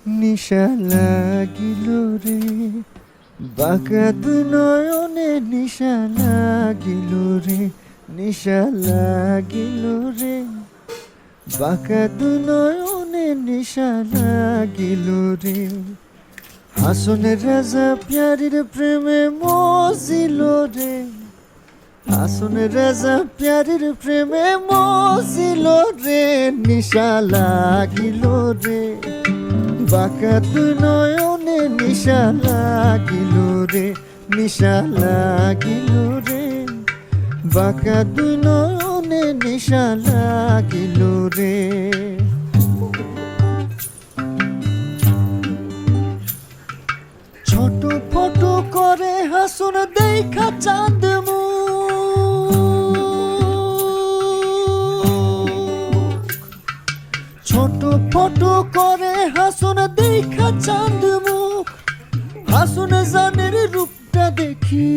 নিশা লাগিল রে, বাঁকা দুই নয়নে নিশা লাগিল রে, নিশা লাগিল রে, বাঁকা দুই নয়নে নিশা লাগিল রে। হাসনের রাজা প্যারির প্রেমে মজিল রে, হাসনের রাজা প্যারির প্রেমে মজিল রে, নিশা লাগিল রে, বাঁকা দুই নয়নে নিশা লাগিল রে, নিশা লাগিল রে, বাঁকা দুই নয়নে নিশা লাগিল রে। ছোট ফটো করে হাসুন দেখা চাঁদ ছোট ফটো করে হাসুন দেখা চাঁদ মুখ, হাসুন জানের রূপটা দেখি